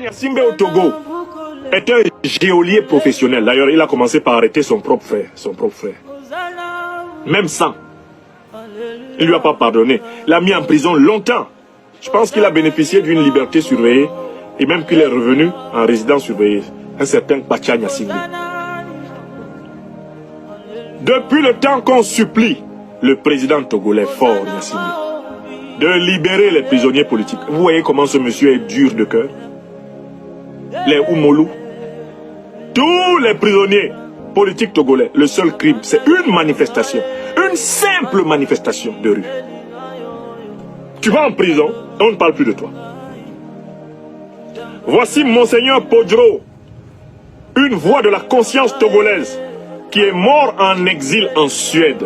Gnassingbé au Togo est un geôlier professionnel. D'ailleurs, il a commencé par arrêter son propre frère. Même sans. Il ne lui a pas pardonné. Il l'a mis en prison longtemps. Je pense qu'il a bénéficié d'une liberté surveillée et même qu'il est revenu en résidence surveillée. Un certain Pacha Gnassingbé. Depuis le temps qu'on supplie le président togolais fort Gnassingbé de libérer les prisonniers politiques. Vous voyez comment ce monsieur est dur de cœur. Les Oumolou, tous les prisonniers politiques togolais, le seul crime, c'est une manifestation. Une simple manifestation de rue. Tu vas en prison, on ne parle plus de toi. Voici Monseigneur Podro, une voix de la conscience togolaise, qui est mort en exil en Suède.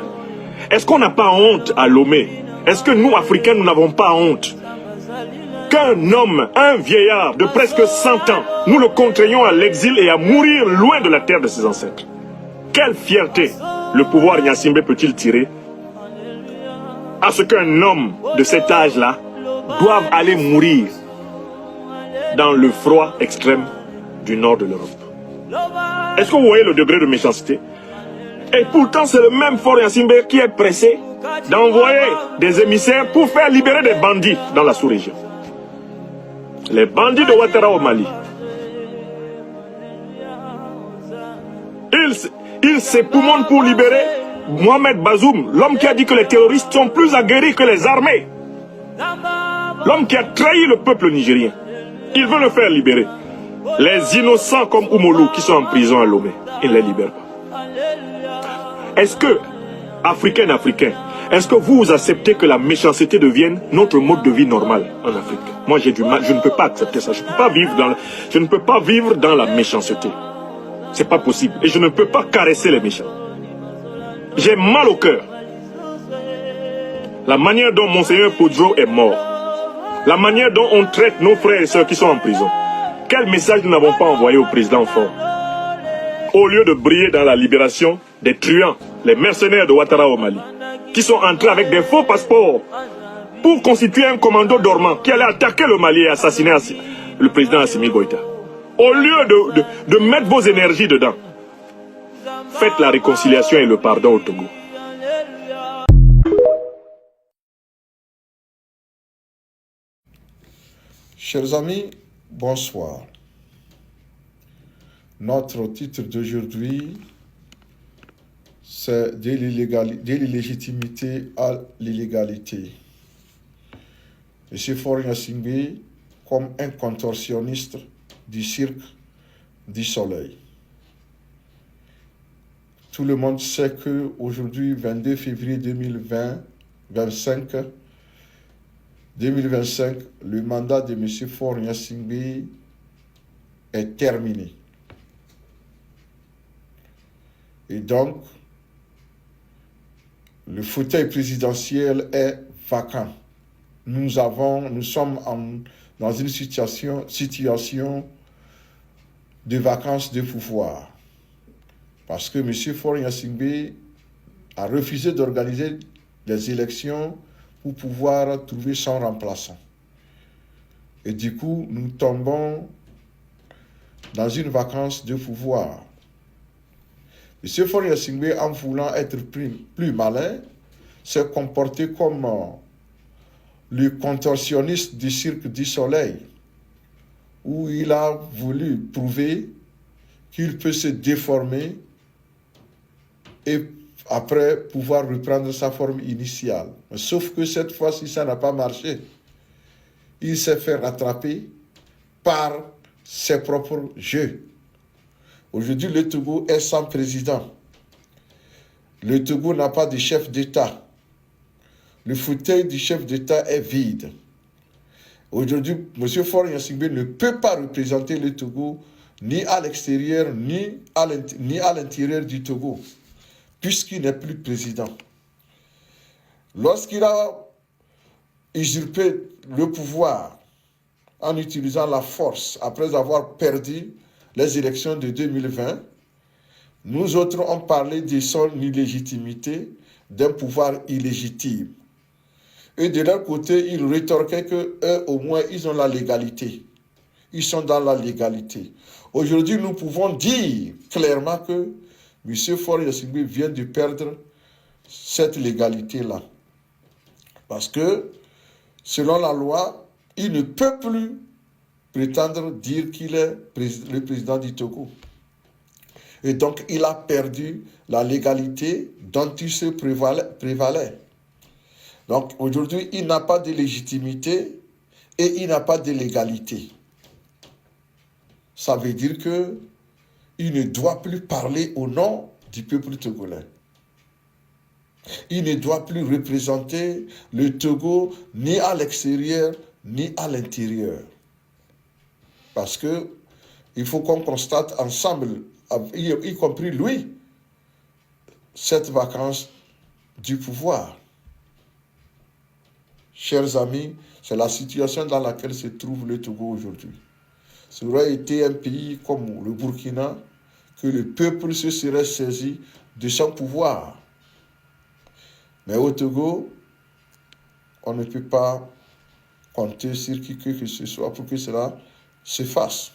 Est-ce qu'on n'a pas honte à Lomé? Est-ce que nous, Africains, nous n'avons pas honte qu'un homme, un vieillard de presque 100 ans, nous le contraignons à l'exil et à mourir loin de la terre de ses ancêtres? Quelle fierté le pouvoir Gnassingbé peut-il tirer à ce qu'un homme de cet âge-là doive aller mourir dans le froid extrême du nord de l'Europe? Est-ce que vous voyez le degré de méchanceté? Et pourtant, c'est le même fort Gnassingbé qui est pressé d'envoyer des émissaires pour faire libérer des bandits dans la sous-région. Les bandits de Ouattara au Mali. Ils s'époumonent pour libérer Mohamed Bazoum, l'homme qui a dit que les terroristes sont plus aguerris que les armées. L'homme qui a trahi le peuple nigérien. Il veut le faire libérer. Les innocents comme Oumolou qui sont en prison à Lomé, il ne les libère pas. Est-ce que, Africains, est-ce que vous acceptez que la méchanceté devienne notre mode de vie normal en Afrique? Moi j'ai du mal, je ne peux pas accepter ça. Je ne peux pas vivre dans la méchanceté. C'est pas possible. Et je ne peux pas caresser les méchants. J'ai mal au cœur. La manière dont Monseigneur Podro est mort. La manière dont on traite nos frères et sœurs qui sont en prison. Quel message nous n'avons pas envoyé au président fort? Au lieu de briller dans la libération des truands, les mercenaires de Ouattara au Mali, qui sont entrés avec des faux passeports pour constituer un commando dormant qui allait attaquer le Mali et assassiner le président Assimi Goïta. Au lieu de mettre vos énergies dedans, faites la réconciliation et le pardon au Togo. Chers amis, bonsoir. Notre titre d'aujourd'hui, c'est de l'illégitimité à l'illégalité. M. Faure Gnassingbé comme un contorsionniste du cirque du soleil. Tout le monde sait qu'aujourd'hui, 22 février 2025, le mandat de M. Faure Gnassingbé est terminé. Et donc, le fauteuil présidentiel est vacant. Nous sommes dans une situation de vacances de pouvoir. Parce que M. Faure Gnassingbé a refusé d'organiser des élections pour pouvoir trouver son remplaçant. Et du coup, nous tombons dans une vacance de pouvoir. M. Faure Gnassingbé, en voulant être plus malin, s'est comporté comme le contorsionniste du cirque du soleil, où il a voulu prouver qu'il peut se déformer et après pouvoir reprendre sa forme initiale. Sauf que cette fois-ci, ça n'a pas marché. Il s'est fait rattraper par ses propres jeux. Aujourd'hui, le Togo est sans président. Le Togo n'a pas de chef d'État. Le fauteuil du chef d'État est vide. Aujourd'hui, M. Faure Gnassingbé ne peut pas représenter le Togo ni à l'extérieur, ni à l'intérieur du Togo, puisqu'il n'est plus président. Lorsqu'il a usurpé le pouvoir en utilisant la force après avoir perdu les élections de 2020, nous autres on parlait de son illégitimité, d'un pouvoir illégitime. Et de leur côté, ils rétorquaient qu'eux, au moins, ils ont la légalité. ils sont dans la légalité. Aujourd'hui, nous pouvons dire clairement que M. Faure Gnassingbé vient de perdre cette légalité-là. Parce que, selon la loi, il ne peut plus prétendre dire qu'il est le président du Togo. Et donc, il a perdu la légalité dont il se prévalait. Donc, aujourd'hui, il n'a pas de légitimité et il n'a pas de légalité. Ça veut dire qu'il ne doit plus parler au nom du peuple togolais. Il ne doit plus représenter le Togo ni à l'extérieur ni à l'intérieur. Parce que il faut qu'on constate ensemble, y compris lui, cette vacance du pouvoir. Chers amis, c'est la situation dans laquelle se trouve le Togo aujourd'hui. Ça aurait été un pays comme le Burkina, que le peuple se serait saisi de son pouvoir. Mais au Togo, on ne peut pas compter sur qui que ce soit pour que cela se fasse.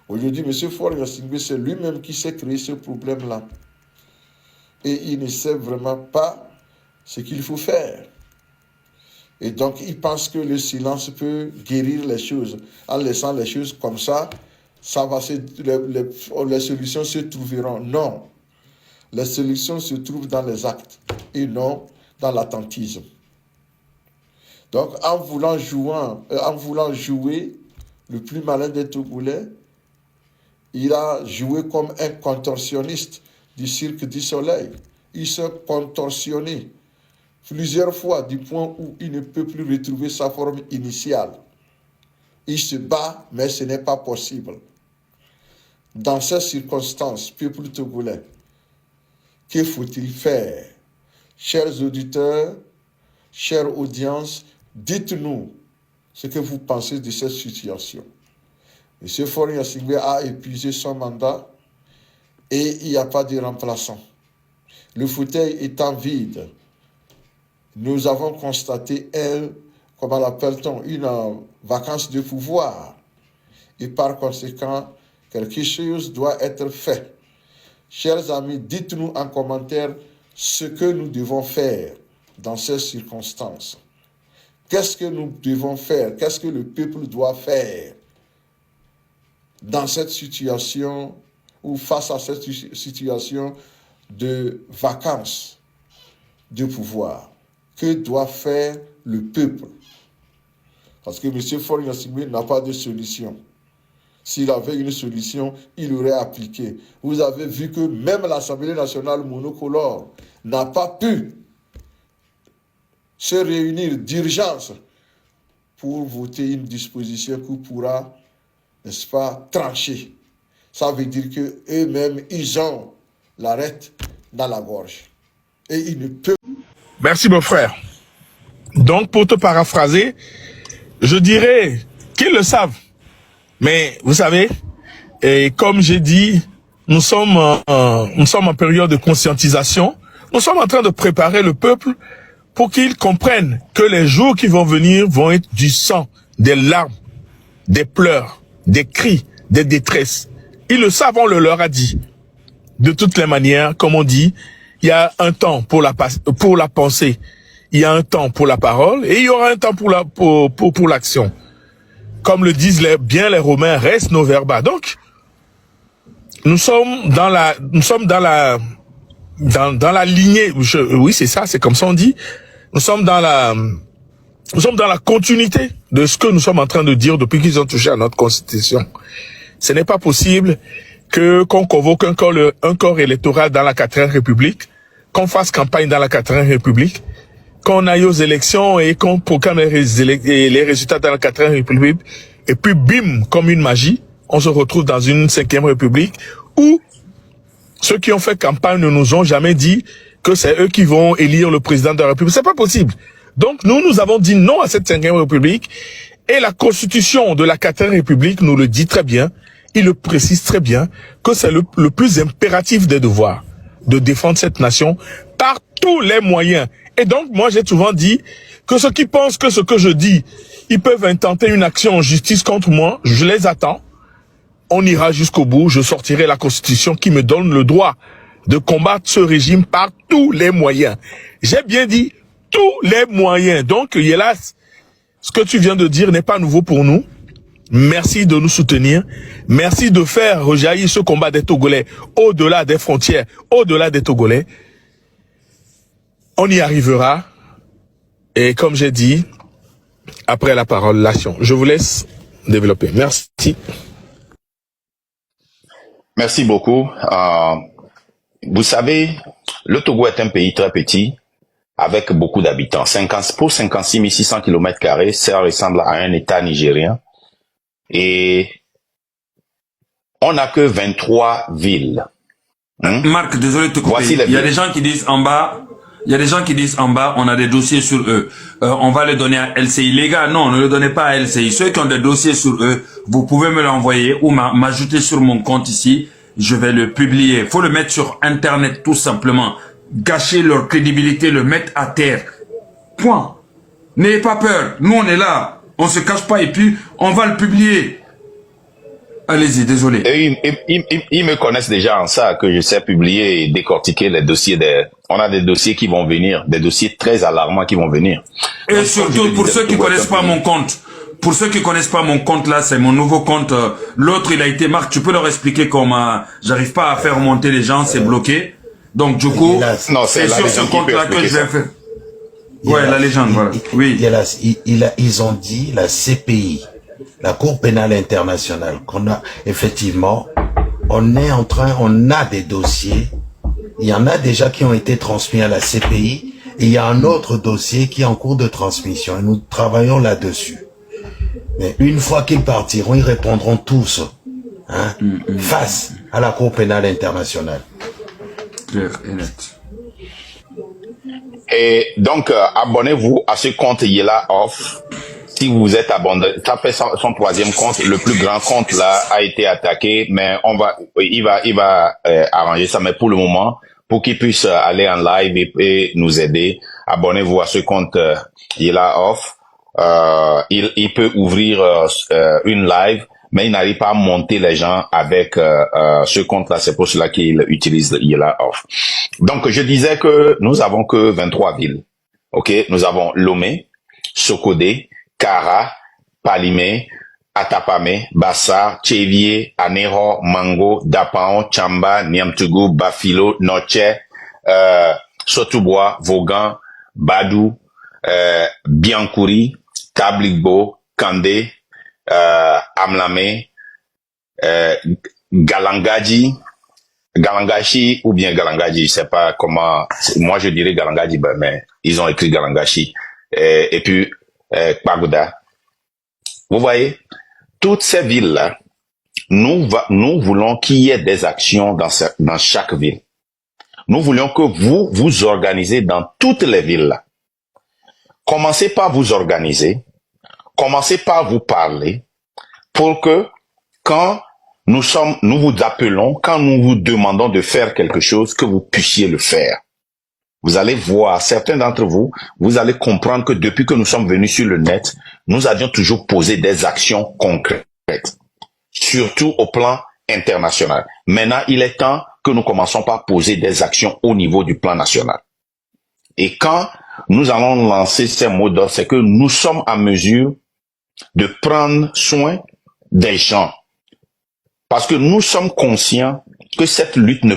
Aujourd'hui, M. Faure Gnassingbé, c'est lui-même qui s'est créé ce problème-là. Et il ne sait vraiment pas ce qu'il faut faire. Et donc, il pense que le silence peut guérir les choses. En laissant les choses comme ça les solutions se trouveront. Non. Les solutions se trouvent dans les actes et non dans l'attentisme. Donc, en voulant jouer le plus malin des Togolais, il a joué comme un contorsionniste du Cirque du Soleil. Il s'est contorsionné plusieurs fois du point où il ne peut plus retrouver sa forme initiale. Il se bat, mais ce n'est pas possible. Dans ces circonstances, peuple togolais, que faut-il faire? Chers auditeurs, chère audience, dites-nous ce que vous pensez de cette situation. M. Faure Gnassingbé a épuisé son mandat et il n'y a pas de remplaçant. Le fauteuil étant vide, nous avons constaté, comment l'appelle-t-on, une vacance de pouvoir. Et par conséquent, quelque chose doit être fait. Chers amis, dites-nous en commentaire ce que nous devons faire dans ces circonstances. Qu'est-ce que nous devons faire? Qu'est-ce que le peuple doit faire dans cette situation ou face à cette situation de vacance de pouvoir? Que doit faire le peuple? Parce que M. Faure Gnassingbé n'a pas de solution. S'il avait une solution, il aurait appliqué. Vous avez vu que même l'Assemblée nationale monocolore n'a pas pu se réunir d'urgence pour voter une disposition qui pourra, n'est-ce pas, trancher. Ça veut dire qu'eux-mêmes, ils ont l'arête dans la gorge. Et ils ne peuvent... Merci mon frère. Donc pour te paraphraser, je dirais qu'ils le savent. Mais vous savez, et comme j'ai dit, nous sommes en période de conscientisation. Nous sommes en train de préparer le peuple pour qu'ils comprennent que les jours qui vont venir vont être du sang, des larmes, des pleurs, des cris, des détresses. Ils le savent, on le leur a dit. De toutes les manières, comme on dit, il y a un temps pour la pensée, il y a un temps pour la parole et il y aura un temps pour l'action. Comme le disent bien les Romains, res non verba. Donc, nous sommes dans la lignée. Oui, c'est ça, c'est comme ça on dit. Nous sommes dans la continuité de ce que nous sommes en train de dire depuis qu'ils ont touché à notre constitution. Ce n'est pas possible qu'on convoque un corps électoral dans la 4e République, qu'on fasse campagne dans la 4e République, qu'on aille aux élections et qu'on proclame les résultats dans la 4e République, et puis bim, comme une magie, on se retrouve dans une 5e République où ceux qui ont fait campagne ne nous ont jamais dit que c'est eux qui vont élire le président de la République. C'est pas possible. Donc nous avons dit non à cette 5e République et la constitution de la 4e République nous le dit très bien. Il le précise très bien que c'est le plus impératif des devoirs de défendre cette nation par tous les moyens. Et donc, moi, j'ai souvent dit que ceux qui pensent que ce que je dis, Ils peuvent intenter une action en justice contre moi. Je les attends. On ira jusqu'au bout. Je sortirai la Constitution qui me donne le droit de combattre ce régime par tous les moyens. J'ai bien dit tous les moyens. Donc, Yelas, ce que tu viens de dire n'est pas nouveau pour nous. Merci de nous soutenir. Merci de faire rejaillir ce combat des Togolais au-delà des frontières, au-delà des Togolais. On y arrivera. Et comme j'ai dit, après la parole, l'action. Je vous laisse développer. Merci. Merci beaucoup. Vous savez, le Togo est un pays très petit, avec beaucoup d'habitants. Pour 56 600 km², ça ressemble à un État nigérien. Et on n'a que 23 villes. Marc, désolé de te couper. Voici Il y a des gens qui disent en bas, on a des dossiers sur eux. On va les donner à LCI. Les gars, non, ne le donnez pas à LCI. Ceux qui ont des dossiers sur eux, vous pouvez me l'envoyer ou m'ajouter sur mon compte ici. Je vais le publier. Faut le mettre sur Internet tout simplement. Gâcher leur crédibilité, le mettre à terre. Point. N'ayez pas peur. Nous, on est là. On se cache pas et puis on va le publier. Allez-y, désolé. Ils me connaissent déjà en ça, que je sais publier et décortiquer les dossiers. On a des dossiers qui vont venir, des dossiers très alarmants qui vont venir. Et donc, surtout, pour ceux qui connaissent pas mon compte, là, c'est mon nouveau compte. L'autre, il a été Marc. Tu peux leur expliquer comment j'arrive pas à faire monter les gens, c'est bloqué. Donc, du coup, c'est sur ce compte-là que je vais faire. Ouais, la légende, voilà. Oui. Ils ont dit la CPI, la Cour pénale internationale, qu'on a effectivement, on a des dossiers. Il y en a déjà qui ont été transmis à la CPI et il y a un autre dossier qui est en cours de transmission et nous travaillons là-dessus. Mais une fois qu'ils partiront, ils répondront tous face à la Cour pénale internationale. Clair et net. Et donc, abonnez-vous à ce compte Yela Off. Si vous êtes abonné, ça fait son troisième compte. Le plus grand compte là a été attaqué, mais il va arranger ça. Mais pour le moment, pour qu'il puisse aller en live et nous aider, abonnez-vous à ce compte Yela Off. Il peut ouvrir une live, mais il n'arrive pas à monter les gens avec ce compte-là. C'est pour cela qu'il utilise Yela Off. Donc, je disais que nous avons que 23 villes. Ok, nous avons Lomé, Sokodé, Kara, Palimé, Atapame, Bassar, Tchévier, Anéro, Mango, Dapaon, Chamba, Niamtougou, Bafilo, Noche, Sotubois, Vaughan, Badou, Biancouri, Tabligbo, Kandé, Amlamé, Galangashi ou bien Galangaji, je sais pas comment, moi je dirais Galangaji, mais ils ont écrit Galangashi, et puis Kpagoda. Vous voyez, toutes ces villes-là, nous voulons qu'il y ait des actions dans chaque ville. Nous voulons que vous organisez dans toutes les villes-là. Commencez par vous organiser, commencez par vous parler, pour que quand nous vous appelons, quand nous vous demandons de faire quelque chose, que vous puissiez le faire. Vous allez voir, certains d'entre vous, vous allez comprendre que depuis que nous sommes venus sur le net, nous avions toujours posé des actions concrètes, surtout au plan international. Maintenant, il est temps que nous commençons par poser des actions au niveau du plan national. Et quand nous allons lancer ces mots d'ordre, c'est que nous sommes en mesure de prendre soin des gens. Parce que nous sommes conscients que cette lutte ne